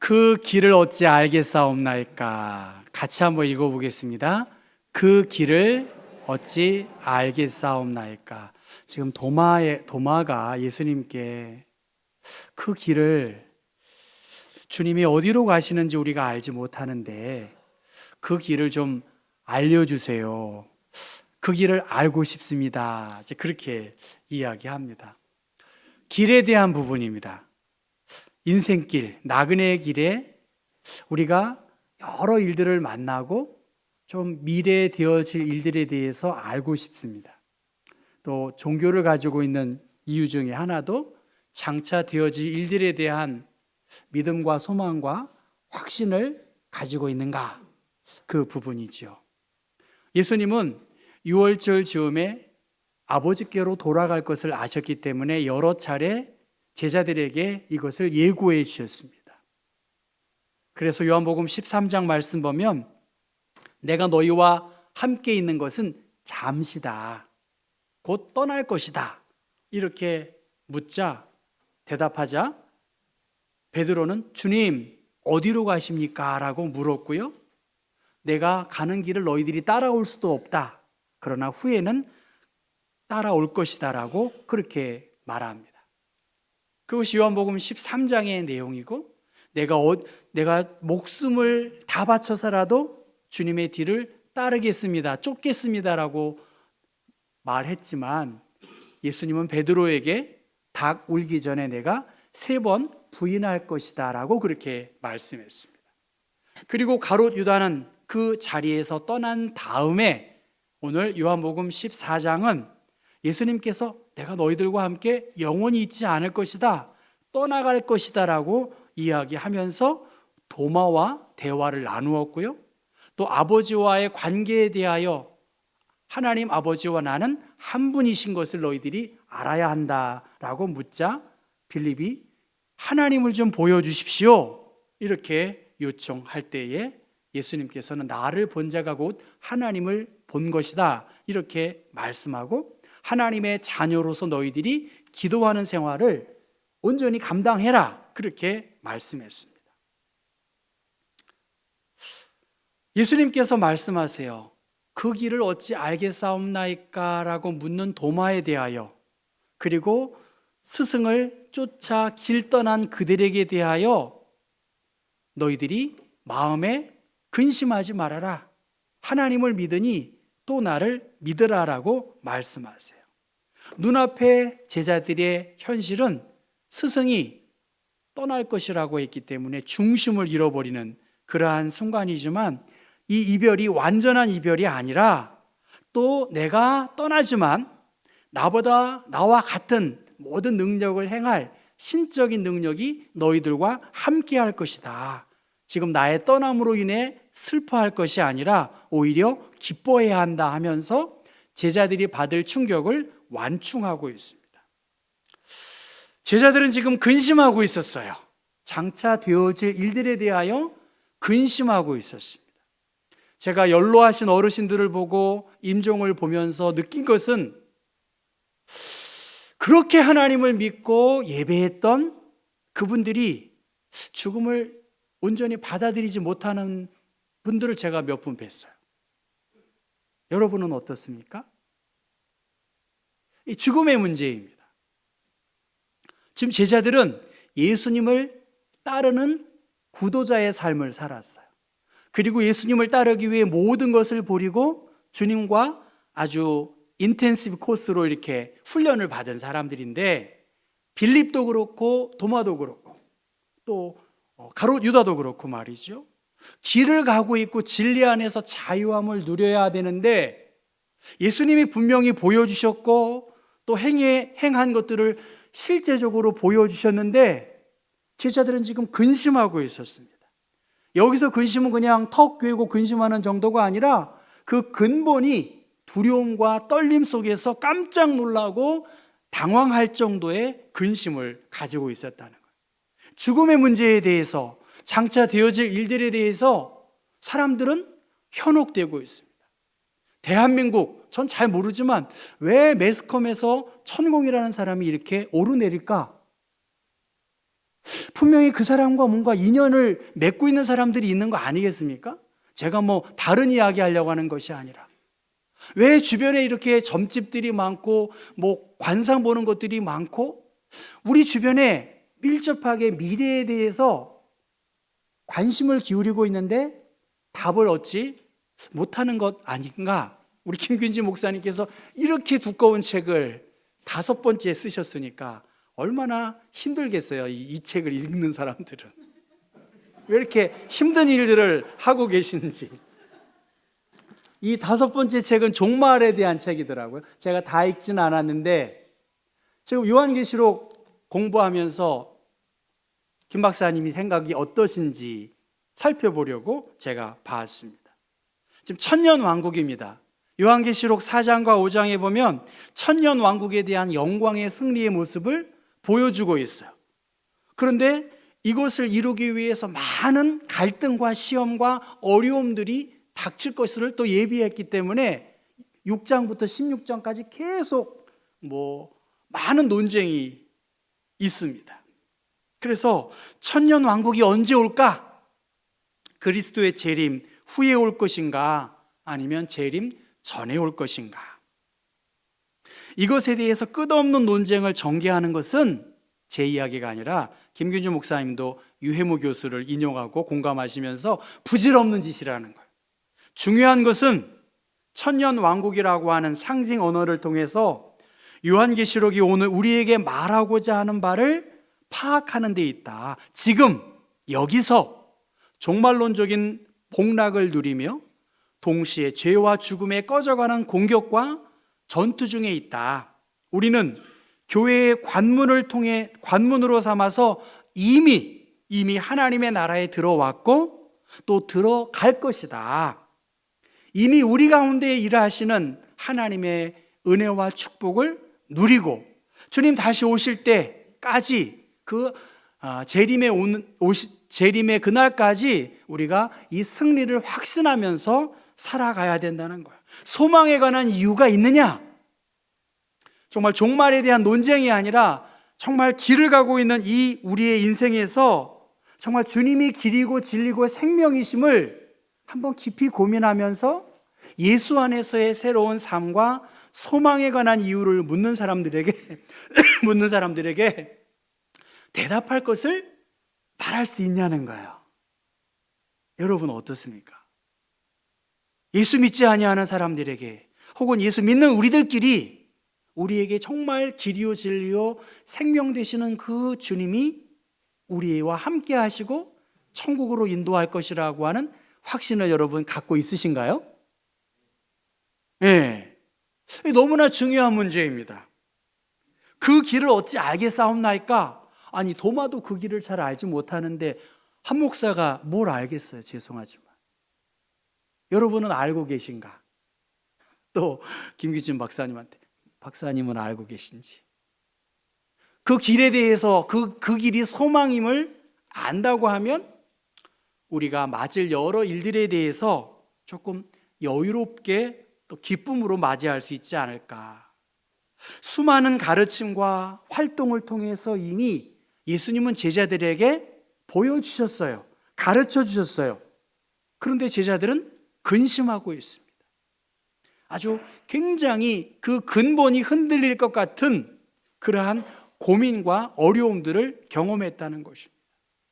그 길을 어찌 알겠사옵나이까. 같이 한번 읽어보겠습니다. 그 길을 어찌 알겠사옵나이까. 지금 도마가 예수님께 그 길을, 주님이 어디로 가시는지 우리가 알지 못하는데 그 길을 좀 알려주세요. 그 길을 알고 싶습니다. 이제 그렇게 이야기합니다. 길에 대한 부분입니다. 인생길, 나그네의 길에 우리가 여러 일들을 만나고 좀 미래에 되어질 일들에 대해서 알고 싶습니다. 또 종교를 가지고 있는 이유 중에 하나도 장차 되어질 일들에 대한 믿음과 소망과 확신을 가지고 있는가, 그 부분이지요. 예수님은 유월절 즈음에 아버지께로 돌아갈 것을 아셨기 때문에 여러 차례 제자들에게 이것을 예고해 주셨습니다. 그래서 요한복음 13장 말씀 보면 내가 너희와 함께 있는 것은 잠시다, 곧 떠날 것이다, 이렇게 묻자 대답하자 베드로는 주님 어디로 가십니까? 라고 물었고요, 내가 가는 길을 너희들이 따라올 수도 없다, 그러나 후에는 따라올 것이다 라고 그렇게 말합니다. 그것이 요한복음 13장의 내용이고, 내가 목숨을 다 바쳐서라도 주님의 뒤를 따르겠습니다, 쫓겠습니다 라고 말했지만 예수님은 베드로에게 닭 울기 전에 내가 3번 부인할 것이다 라고 그렇게 말씀했습니다. 그리고 가롯 유다는 그 자리에서 떠난 다음에 오늘 요한복음 14장은 예수님께서 내가 너희들과 함께 영원히 있지 않을 것이다, 떠나갈 것이다 라고 이야기하면서 도마와 대화를 나누었고요, 또 아버지와의 관계에 대하여 하나님 아버지와 나는 한 분이신 것을 너희들이 알아야 한다라고 묻자 빌립이 하나님을 좀 보여주십시오 이렇게 요청할 때에 예수님께서는 나를 본 자가 곧 하나님을 본 것이다 이렇게 말씀하고, 하나님의 자녀로서 너희들이 기도하는 생활을 온전히 감당해라 그렇게 말씀했습니다. 예수님께서 말씀하세요. 그 길을 어찌 알겠사옵나이까 라고 묻는 도마에 대하여, 그리고 스승을 쫓아 길 떠난 그들에게 대하여 너희들이 마음에 근심하지 말아라, 하나님을 믿으니 또 나를 믿으라라고 말씀하세요. 눈앞에 제자들의 현실은 스승이 떠날 것이라고 했기 때문에 중심을 잃어버리는 그러한 순간이지만, 이 이별이 완전한 이별이 아니라 또 내가 떠나지만 나와 같은 모든 능력을 행할 신적인 능력이 너희들과 함께 할 것이다. 지금 나의 떠남으로 인해 슬퍼할 것이 아니라 오히려 기뻐해야 한다 하면서 제자들이 받을 충격을 완충하고 있습니다. 제자들은 지금 근심하고 있었어요. 장차 되어질 일들에 대하여 근심하고 있었습니다. 제가 연로하신 어르신들을 보고 임종을 보면서 느낀 것은, 그렇게 하나님을 믿고 예배했던 그분들이 죽음을 온전히 받아들이지 못하는 분들을 제가 몇 분 뵀어요. 여러분은 어떻습니까? 이 죽음의 문제입니다. 지금 제자들은 예수님을 따르는 구도자의 삶을 살았어요. 그리고 예수님을 따르기 위해 모든 것을 버리고 주님과 아주 인텐시브 코스로 이렇게 훈련을 받은 사람들인데, 빌립도 그렇고 도마도 그렇고 또 가롯 유다도 그렇고 말이죠. 길을 가고 있고 진리 안에서 자유함을 누려야 되는데 예수님이 분명히 보여주셨고 또 행한 것들을 실제적으로 보여주셨는데 제자들은 지금 근심하고 있었습니다. 여기서 근심은 그냥 턱 꿰고 근심하는 정도가 아니라 그 근본이 두려움과 떨림 속에서 깜짝 놀라고 당황할 정도의 근심을 가지고 있었다는 거예요. 죽음의 문제에 대해서, 장차 되어질 일들에 대해서 사람들은 현혹되고 있습니다. 대한민국, 전 잘 모르지만 왜 매스컴에서 천공이라는 사람이 이렇게 오르내릴까? 분명히 그 사람과 뭔가 인연을 맺고 있는 사람들이 있는 거 아니겠습니까? 제가 뭐 다른 이야기 하려고 하는 것이 아니라, 왜 주변에 이렇게 점집들이 많고 뭐 관상 보는 것들이 많고 우리 주변에 밀접하게 미래에 대해서 관심을 기울이고 있는데 답을 얻지 못하는 것 아닌가? 우리 김균지 목사님께서 이렇게 두꺼운 책을 5번째 쓰셨으니까 얼마나 힘들겠어요, 이 책을 읽는 사람들은. 왜 이렇게 힘든 일들을 하고 계신지. 이 5번째 책은 종말에 대한 책이더라고요. 제가 다 읽지는 않았는데 지금 요한계시록 공부하면서 김 박사님이 생각이 어떠신지 살펴보려고 제가 봤습니다. 지금 천년왕국입니다. 요한계시록 4장과 5장에 보면 천년왕국에 대한 영광의 승리의 모습을 보여주고 있어요. 그런데 이것을 이루기 위해서 많은 갈등과 시험과 어려움들이 닥칠 것을 또 예비했기 때문에 6장부터 16장까지 계속 많은 논쟁이 있습니다. 그래서 천년왕국이 언제 올까? 그리스도의 재림 후에 올 것인가? 아니면 재림 전에 올 것인가? 이것에 대해서 끝없는 논쟁을 전개하는 것은 제 이야기가 아니라 김균주 목사님도 유해무 교수를 인용하고 공감하시면서 부질없는 짓이라는 거예요. 중요한 것은 천년왕국이라고 하는 상징 언어를 통해서 요한계시록이 오늘 우리에게 말하고자 하는 바를 파악하는 데 있다. 지금 여기서 종말론적인 복락을 누리며 동시에 죄와 죽음에 꺼져가는 공격과 전투 중에 있다. 우리는 교회의 관문으로 삼아서 이미 하나님의 나라에 들어왔고 또 들어갈 것이다. 이미 우리 가운데 일하시는 하나님의 은혜와 축복을 누리고 주님 다시 오실 때까지 재림의 그날까지 우리가 이 승리를 확신하면서 살아가야 된다는 거예요. 소망에 관한 이유가 있느냐? 정말 종말에 대한 논쟁이 아니라 정말 길을 가고 있는 이 우리의 인생에서 정말 주님이 길이고 진리고 생명이심을 한번 깊이 고민하면서 예수 안에서의 새로운 삶과 소망에 관한 이유를 묻는 사람들에게 대답할 것을 말할 수 있냐는 거예요. 여러분 어떻습니까? 예수 믿지 아니하는 사람들에게 혹은 예수 믿는 우리들끼리 우리에게 정말 길이요 진리요 생명 되시는 그 주님이 우리와 함께 하시고 천국으로 인도할 것이라고 하는 확신을 여러분 갖고 있으신가요? 네. 너무나 중요한 문제입니다. 그 길을 어찌 알겠사옵나이까? 아니 도마도 그 길을 잘 알지 못하는데 한 목사가 뭘 알겠어요? 죄송하지만 여러분은 알고 계신가? 또 김규진 박사님한테 박사님은 알고 계신지, 그 길에 대해서 그 길이 소망임을 안다고 하면 우리가 맞을 여러 일들에 대해서 조금 여유롭게 또 기쁨으로 맞이할 수 있지 않을까. 수많은 가르침과 활동을 통해서 이미 예수님은 제자들에게 보여주셨어요. 가르쳐 주셨어요. 그런데 제자들은 근심하고 있습니다. 아주 굉장히 그 근본이 흔들릴 것 같은 그러한 고민과 어려움들을 경험했다는 것입니다.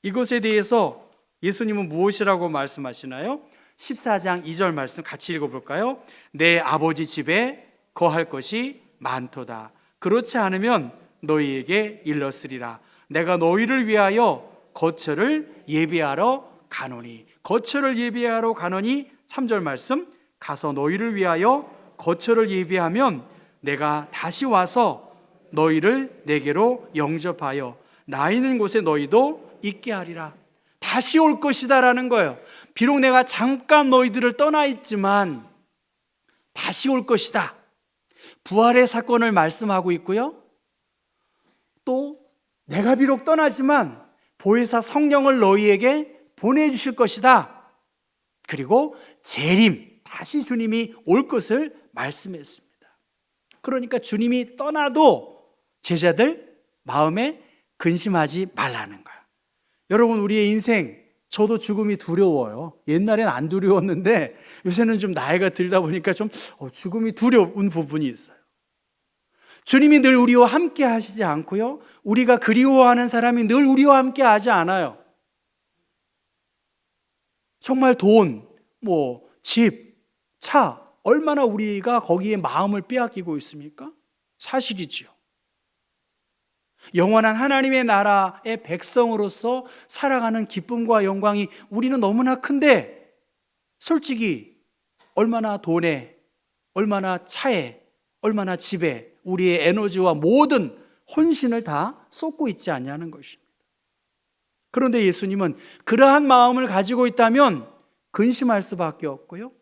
이것에 대해서 예수님은 무엇이라고 말씀하시나요? 14장 2절 말씀 같이 읽어볼까요? 내 아버지 집에 거할 것이 많도다. 그렇지 않으면 너희에게 일렀으리라. 내가 너희를 위하여 거처를 예비하러 가노니. 거처를 예비하러 가노니 3절 말씀, 가서 너희를 위하여 거처를 예비하면 내가 다시 와서 너희를 내게로 영접하여 나 있는 곳에 너희도 있게 하리라. 다시 올 것이다라는 거예요. 비록 내가 잠깐 너희들을 떠나 있지만 다시 올 것이다. 부활의 사건을 말씀하고 있고요. 또 내가 비록 떠나지만 보혜사 성령을 너희에게 보내주실 것이다. 그리고 재림, 다시 주님이 올 것을 말씀했습니다. 그러니까 주님이 떠나도 제자들 마음에 근심하지 말라는 거예요. 여러분, 우리의 인생, 저도 죽음이 두려워요. 옛날엔 안 두려웠는데 요새는 좀 나이가 들다 보니까 좀 죽음이 두려운 부분이 있어요. 주님이 늘 우리와 함께 하시지 않고요, 우리가 그리워하는 사람이 늘 우리와 함께 하지 않아요. 정말 돈, 집, 차, 얼마나 우리가 거기에 마음을 빼앗기고 있습니까? 사실이지요. 영원한 하나님의 나라의 백성으로서 살아가는 기쁨과 영광이 우리는 너무나 큰데, 솔직히 얼마나 돈에, 얼마나 차에, 얼마나 집에 우리의 에너지와 모든 혼신을 다 쏟고 있지 않냐는 것입니다. 그런데 예수님은 그러한 마음을 가지고 있다면 근심할 수밖에 없고요,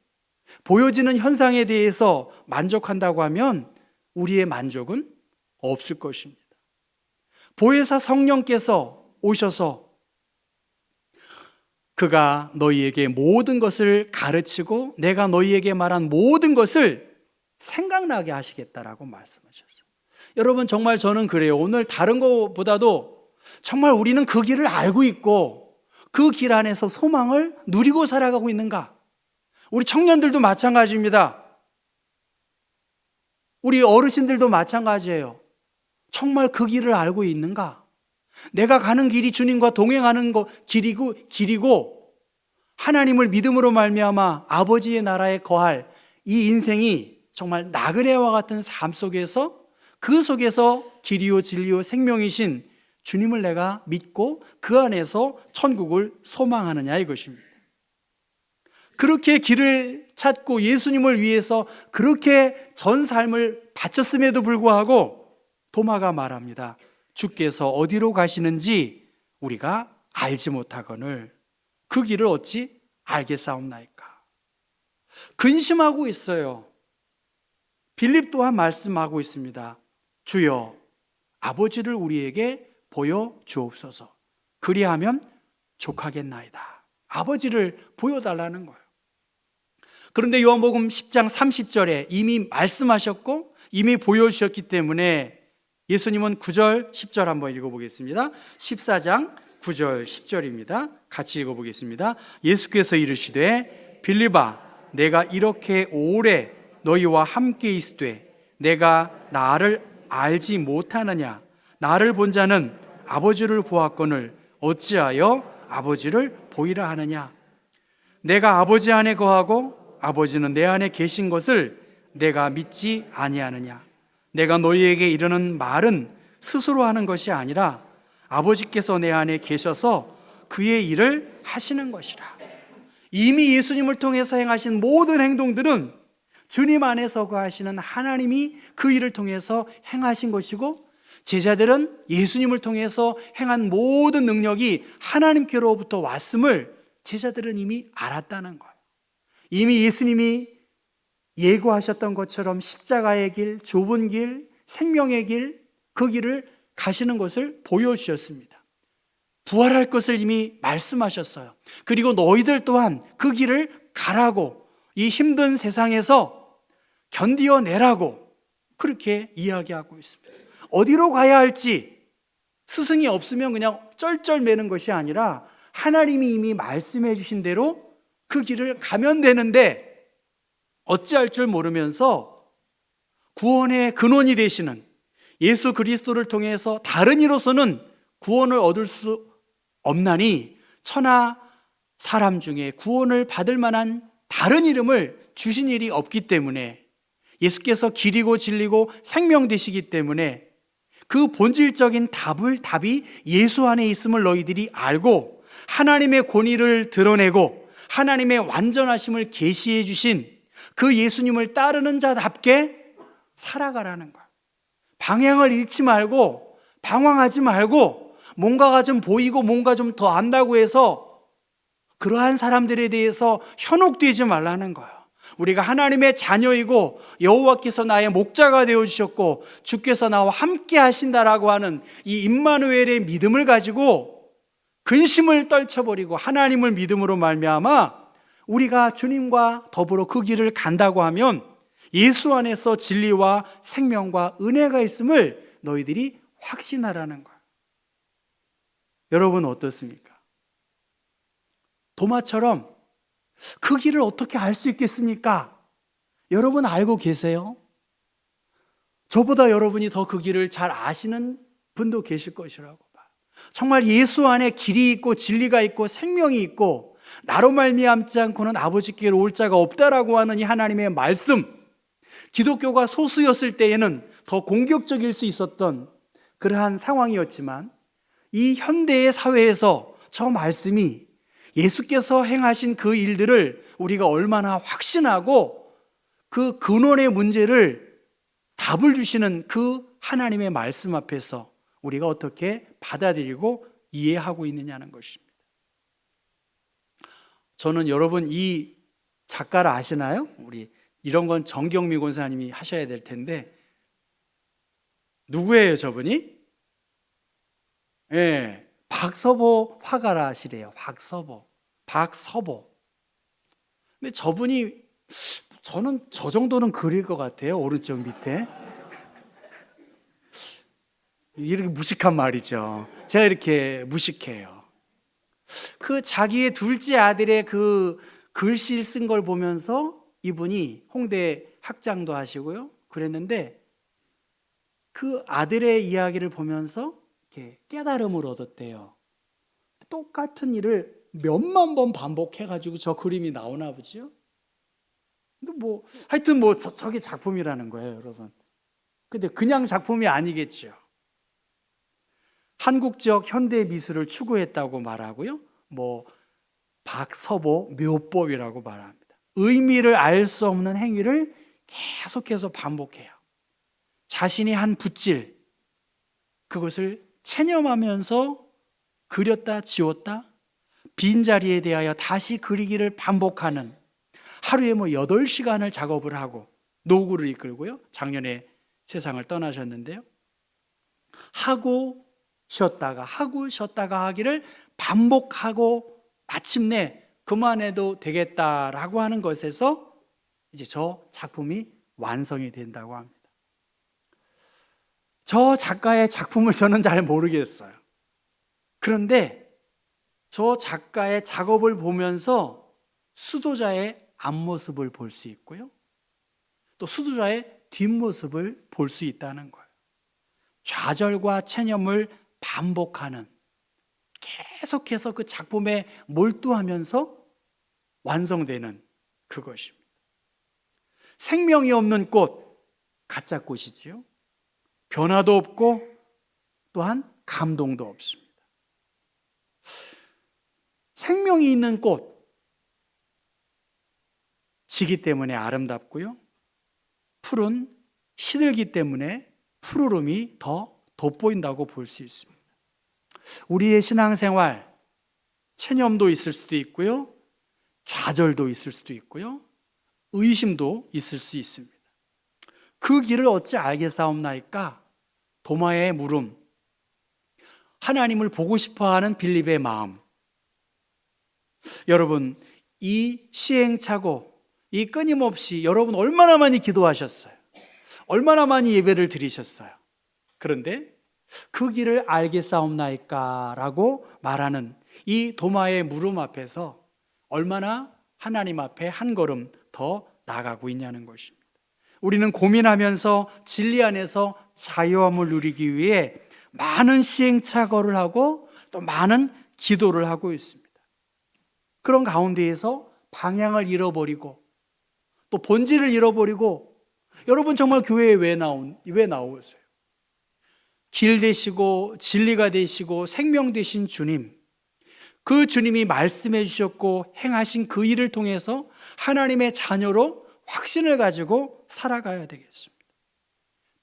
보여지는 현상에 대해서 만족한다고 하면 우리의 만족은 없을 것입니다. 보혜사 성령께서 오셔서 그가 너희에게 모든 것을 가르치고 내가 너희에게 말한 모든 것을 생각나게 하시겠다라고 말씀하셨어요. 여러분, 정말 저는 그래요. 오늘 다른 것보다도 정말 우리는 그 길을 알고 있고 그 길 안에서 소망을 누리고 살아가고 있는가? 우리 청년들도 마찬가지입니다. 우리 어르신들도 마찬가지예요. 정말 그 길을 알고 있는가? 내가 가는 길이 주님과 동행하는 길이고 하나님을 믿음으로 말미암아 아버지의 나라에 거할 이 인생이 정말 나그네와 같은 삶 속에서, 그 속에서 길이요 진리요 생명이신 주님을 내가 믿고 그 안에서 천국을 소망하느냐, 이것입니다. 그렇게 길을 찾고 예수님을 위해서 그렇게 전 삶을 바쳤음에도 불구하고 도마가 말합니다. 주께서 어디로 가시는지 우리가 알지 못하거늘 그 길을 어찌 알겠사옵나이까. 근심하고 있어요. 빌립 또한 말씀하고 있습니다. 주여, 아버지를 우리에게 보여주옵소서. 그리하면 족하겠나이다. 아버지를 보여달라는 거예요. 그런데 요한복음 10장 30절에 이미 말씀하셨고 이미 보여주셨기 때문에 예수님은 9절 10절 한번 읽어보겠습니다. 14장 9절 10절입니다. 같이 읽어보겠습니다. 예수께서 이르시되 빌립아, 내가 이렇게 오래 너희와 함께 있으되 내가 나를 알지 못하느냐? 나를 본 자는 아버지를 보았거늘 어찌하여 아버지를 보이라 하느냐? 내가 아버지 안에 거하고 아버지는 내 안에 계신 것을 내가 믿지 아니하느냐? 내가 너희에게 이르는 말은 스스로 하는 것이 아니라 아버지께서 내 안에 계셔서 그의 일을 하시는 것이라. 이미 예수님을 통해서 행하신 모든 행동들은 주님 안에서 거하시는 하나님이 그 일을 통해서 행하신 것이고, 제자들은 예수님을 통해서 행한 모든 능력이 하나님께로부터 왔음을 제자들은 이미 알았다는 거예요. 이미 예수님이 예고하셨던 것처럼 십자가의 길, 좁은 길, 생명의 길, 그 길을 가시는 것을 보여주셨습니다. 부활할 것을 이미 말씀하셨어요. 그리고 너희들 또한 그 길을 가라고, 이 힘든 세상에서 견디어내라고 그렇게 이야기하고 있습니다. 어디로 가야 할지 스승이 없으면 그냥 쩔쩔매는 것이 아니라 하나님이 이미 말씀해 주신 대로 그 길을 가면 되는데 어찌할 줄 모르면서 구원의 근원이 되시는 예수 그리스도를 통해서 다른 이로서는 구원을 얻을 수 없나니 천하 사람 중에 구원을 받을 만한 다른 이름을 주신 일이 없기 때문에, 예수께서 길이고 진리고 생명 되시기 때문에 그 본질적인 답이 예수 안에 있음을 너희들이 알고 하나님의 권위를 드러내고 하나님의 완전하심을 계시해 주신 그 예수님을 따르는 자답게 살아가라는 거예요. 방향을 잃지 말고 방황하지 말고 뭔가가 좀 보이고 뭔가 좀 더 안다고 해서 그러한 사람들에 대해서 현혹되지 말라는 거예요. 우리가 하나님의 자녀이고 여호와께서 나의 목자가 되어주셨고 주께서 나와 함께 하신다라고 하는 이 임마누엘의 믿음을 가지고 근심을 떨쳐버리고 하나님을 믿음으로 말미암아 우리가 주님과 더불어 그 길을 간다고 하면 예수 안에서 진리와 생명과 은혜가 있음을 너희들이 확신하라는 거예요. 여러분 어떻습니까? 도마처럼 그 길을 어떻게 알 수 있겠습니까? 여러분 알고 계세요? 저보다 여러분이 더 그 길을 잘 아시는 분도 계실 것이라고 봐요. 정말 예수 안에 길이 있고 진리가 있고 생명이 있고 나로 말미암지 않고는 아버지께로 올 자가 없다라고 하는 이 하나님의 말씀, 기독교가 소수였을 때에는 더 공격적일 수 있었던 그러한 상황이었지만 이 현대의 사회에서 저 말씀이 예수께서 행하신 그 일들을 우리가 얼마나 확신하고 그 근원의 문제를 답을 주시는 그 하나님의 말씀 앞에서 우리가 어떻게 받아들이고 이해하고 있느냐는 것입니다. 저는 여러분 이 작가를 아시나요? 우리 이런 건 정경미 권사님이 하셔야 될 텐데 누구예요 저분이? 예, 박서보 화가라시래요. 박서보. 근데 저분이 저는 저 정도는 그릴 것 같아요. 오른쪽 밑에 이렇게 무식한 말이죠. 제가 이렇게 무식해요. 그 자기의 둘째 아들의 그 글씨 쓴 걸 보면서 이분이 홍대 학장도 하시고요. 그랬는데 그 아들의 이야기를 보면서 이렇게 깨달음을 얻었대요. 똑같은 일을 몇만 번 반복해가지고 저 그림이 나오나 보죠. 근데 하여튼 저게 작품이라는 거예요, 여러분. 근데 그냥 작품이 아니겠죠. 한국적 현대 미술을 추구했다고 말하고요. 박서보 묘법이라고 말합니다. 의미를 알 수 없는 행위를 계속해서 반복해요. 자신이 한 붓질, 그것을 체념하면서 그렸다 지웠다 빈자리에 대하여 다시 그리기를 반복하는 하루에 8시간을 작업을 하고 노구를 이끌고요. 작년에 세상을 떠나셨는데요. 하고 쉬었다가 하기를 반복하고 마침내 그만해도 되겠다라고 하는 것에서 이제 저 작품이 완성이 된다고 합니다. 저 작가의 작품을 저는 잘 모르겠어요. 그런데 저 작가의 작업을 보면서 수도자의 앞모습을 볼 수 있고요. 또 수도자의 뒷모습을 볼 수 있다는 거예요. 좌절과 체념을 반복하는, 계속해서 그 작품에 몰두하면서 완성되는 그것입니다. 생명이 없는 꽃, 가짜 꽃이지요. 변화도 없고 또한 감동도 없습니다. 생명이 있는 꽃, 지기 때문에 아름답고요. 풀은 시들기 때문에 푸르름이 더 돋보인다고 볼 수 있습니다. 우리의 신앙생활, 체념도 있을 수도 있고요. 좌절도 있을 수도 있고요. 의심도 있을 수 있습니다. 그 길을 어찌 알겠사옵나이까? 도마의 물음, 하나님을 보고 싶어하는 빌립의 마음. 여러분, 이 시행착오, 이 끊임없이 여러분 얼마나 많이 기도하셨어요? 얼마나 많이 예배를 드리셨어요? 그런데 그 길을 알겠사옵나이까? 라고 말하는 이 도마의 물음 앞에서 얼마나 하나님 앞에 한 걸음 더 나아가고 있냐는 것입니다. 우리는 고민하면서 진리 안에서 자유함을 누리기 위해 많은 시행착오를 하고 또 많은 기도를 하고 있습니다. 그런 가운데에서 방향을 잃어버리고 또 본질을 잃어버리고, 여러분 정말 교회에 왜 나오세요? 길 되시고 진리가 되시고 생명 되신 주님, 그 주님이 말씀해 주셨고 행하신 그 일을 통해서 하나님의 자녀로 확신을 가지고 살아가야 되겠습니다.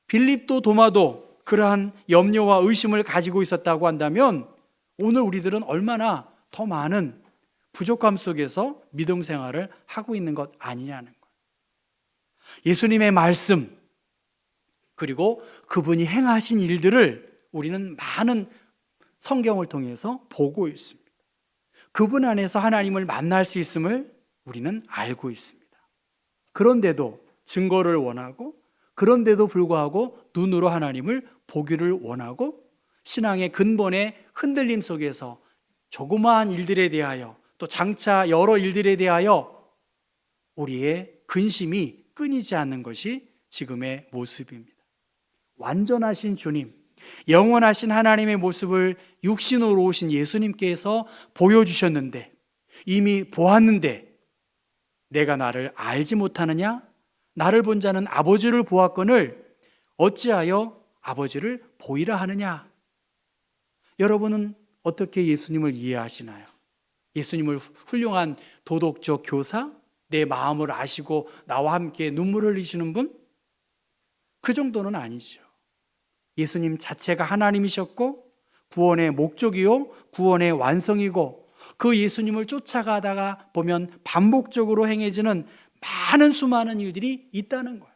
빌립도 도마도 그러한 염려와 의심을 가지고 있었다고 한다면 오늘 우리들은 얼마나 더 많은 부족함 속에서 믿음 생활을 하고 있는 것 아니냐는 거예요. 예수님의 말씀, 그리고 그분이 행하신 일들을 우리는 많은 성경을 통해서 보고 있습니다. 그분 안에서 하나님을 만날 수 있음을 우리는 알고 있습니다. 그런데도 증거를 원하고, 그런데도 불구하고 눈으로 하나님을 보기를 원하고, 신앙의 근본의 흔들림 속에서 조그마한 일들에 대하여 또 장차 여러 일들에 대하여 우리의 근심이 끊이지 않는 것이 지금의 모습입니다. 완전하신 주님, 영원하신 하나님의 모습을 육신으로 오신 예수님께서 보여주셨는데, 이미 보았는데 내가 나를 알지 못하느냐? 나를 본 자는 아버지를 보았거늘 어찌하여 아버지를 보이라 하느냐? 여러분은 어떻게 예수님을 이해하시나요? 예수님을 훌륭한 도덕적 교사? 내 마음을 아시고 나와 함께 눈물을 흘리시는 분? 그 정도는 아니죠. 예수님 자체가 하나님이셨고 구원의 목적이요 구원의 완성이고, 그 예수님을 쫓아가다가 보면 반복적으로 행해지는 많은 수많은 일들이 있다는 거예요.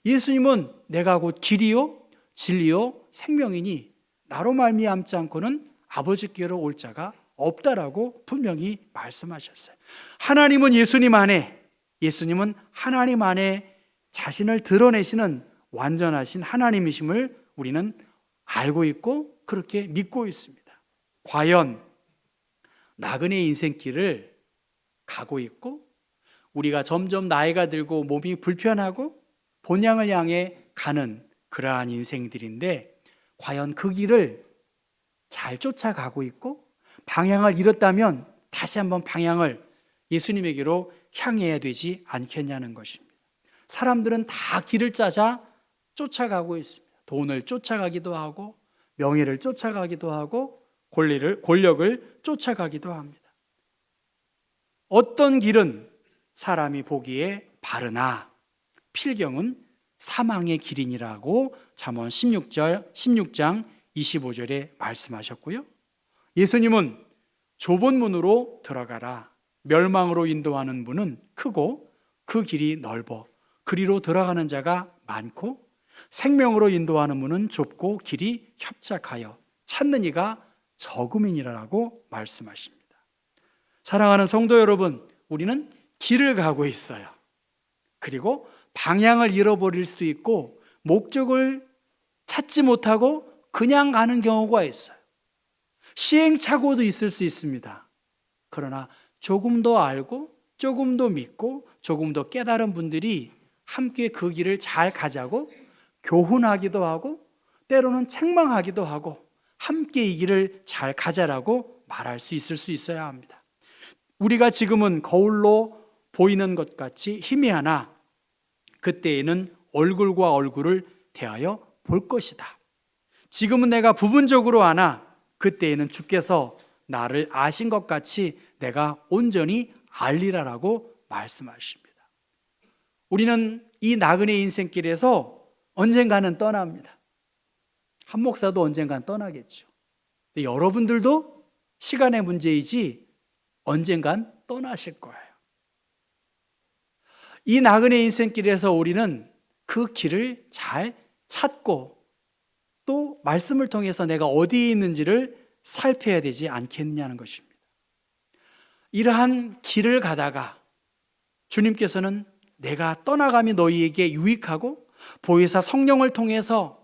예수님은 내가 곧 길이요 진리요 생명이니 나로 말미암지 않고는 아버지께로 올 자가 없다라고 분명히 말씀하셨어요. 하나님은 예수님 안에, 예수님은 하나님 안에 자신을 드러내시는 완전하신 하나님이심을 우리는 알고 있고 그렇게 믿고 있습니다. 과연 나그네 인생길을 가고 있고, 우리가 점점 나이가 들고 몸이 불편하고 본향을 향해 가는 그러한 인생들인데, 과연 그 길을 잘 쫓아가고 있고 방향을 잃었다면 다시 한번 방향을 예수님에게로 향해야 되지 않겠냐는 것입니다. 사람들은 다 길을 짜자 쫓아가고 있습니다. 돈을 쫓아가기도 하고 명예를 쫓아가기도 하고 권력을 쫓아가기도 합니다. 어떤 길은 사람이 보기에 바르나 필경은 사망의 길이니라고 잠언 16장 25절에 말씀하셨고요. 예수님은 좁은 문으로 들어가라. 멸망으로 인도하는 문은 크고 그 길이 넓어 그리로 들어가는 자가 많고, 생명으로 인도하는 문은 좁고 길이 협착하여 찾는 이가 적음이니라고 말씀하십니다. 사랑하는 성도 여러분, 우리는 길을 가고 있어요. 그리고 방향을 잃어버릴 수도 있고 목적을 찾지 못하고 그냥 가는 경우가 있어요. 시행착오도 있을 수 있습니다. 그러나 조금 더 알고 조금 더 믿고 조금 더 깨달은 분들이 함께 그 길을 잘 가자고 교훈하기도 하고 때로는 책망하기도 하고 함께 이 길을 잘 가자라고 말할 수 있을 수 있어야 합니다. 우리가 지금은 거울로 보이는 것 같이 희미하나 그때에는 얼굴과 얼굴을 대하여 볼 것이다. 지금은 내가 부분적으로 아나 그때에는 주께서 나를 아신 것 같이 내가 온전히 알리라라고 말씀하십니다. 우리는 이 나그네 인생길에서 언젠가는 떠납니다. 한 목사도 언젠가는 떠나겠죠. 근데 여러분들도 시간의 문제이지 언젠간 떠나실 거예요. 이 나그네 인생길에서 우리는 그 길을 잘 찾고 또 말씀을 통해서 내가 어디에 있는지를 살펴야 되지 않겠느냐는 것입니다. 이러한 길을 가다가 주님께서는 내가 떠나감이 너희에게 유익하고 보혜사 성령을 통해서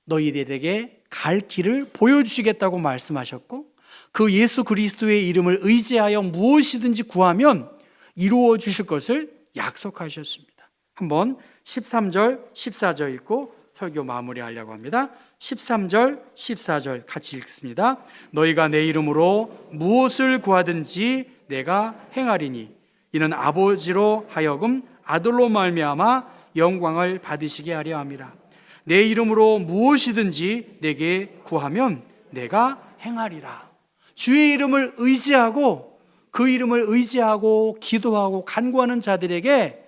너희들에게 갈 길을 보여주시겠다고 말씀하셨고, 그 예수 그리스도의 이름을 의지하여 무엇이든지 구하면 이루어 주실 것을 약속하셨습니다. 한번 13절, 14절 읽고 설교 마무리하려고 합니다. 13절, 14절 같이 읽습니다. 너희가 내 이름으로 무엇을 구하든지 내가 행하리니 이는 아버지로 하여금 아들로 말미암아 영광을 받으시게 하려 함이라. 내 이름으로 무엇이든지 내게 구하면 내가 행하리라. 주의 이름을 의지하고 그 이름을 의지하고 기도하고 간구하는 자들에게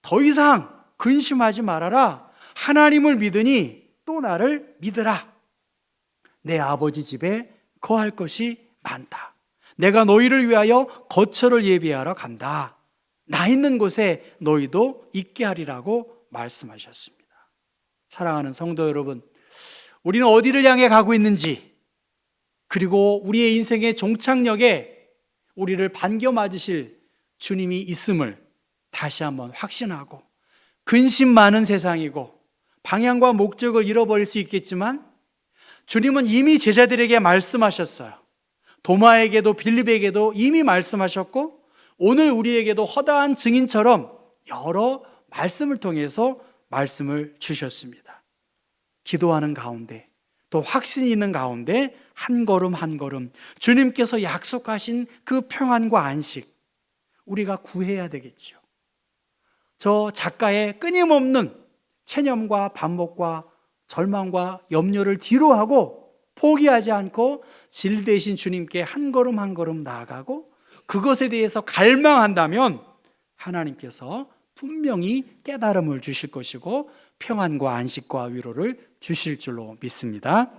더 이상 근심하지 말아라. 하나님을 믿으니 또 나를 믿으라. 내 아버지 집에 거할 것이 많다. 내가 너희를 위하여 거처를 예비하러 간다. 나 있는 곳에 너희도 있게 하리라고 말씀하셨습니다. 사랑하는 성도 여러분, 우리는 어디를 향해 가고 있는지, 그리고 우리의 인생의 종착역에 우리를 반겨 맞으실 주님이 있음을 다시 한번 확신하고, 근심 많은 세상이고 방향과 목적을 잃어버릴 수 있겠지만 주님은 이미 제자들에게 말씀하셨어요. 도마에게도 빌립에게도 이미 말씀하셨고 오늘 우리에게도 허다한 증인처럼 여러 말씀을 통해서 말씀을 주셨습니다. 기도하는 가운데 또 확신이 있는 가운데 한 걸음 한 걸음 주님께서 약속하신 그 평안과 안식 우리가 구해야 되겠죠. 저 작가의 끊임없는 체념과 반복과 절망과 염려를 뒤로하고 포기하지 않고 질 대신 주님께 한 걸음 한 걸음 나아가고 그것에 대해서 갈망한다면 하나님께서 분명히 깨달음을 주실 것이고 평안과 안식과 위로를 주실 줄로 믿습니다.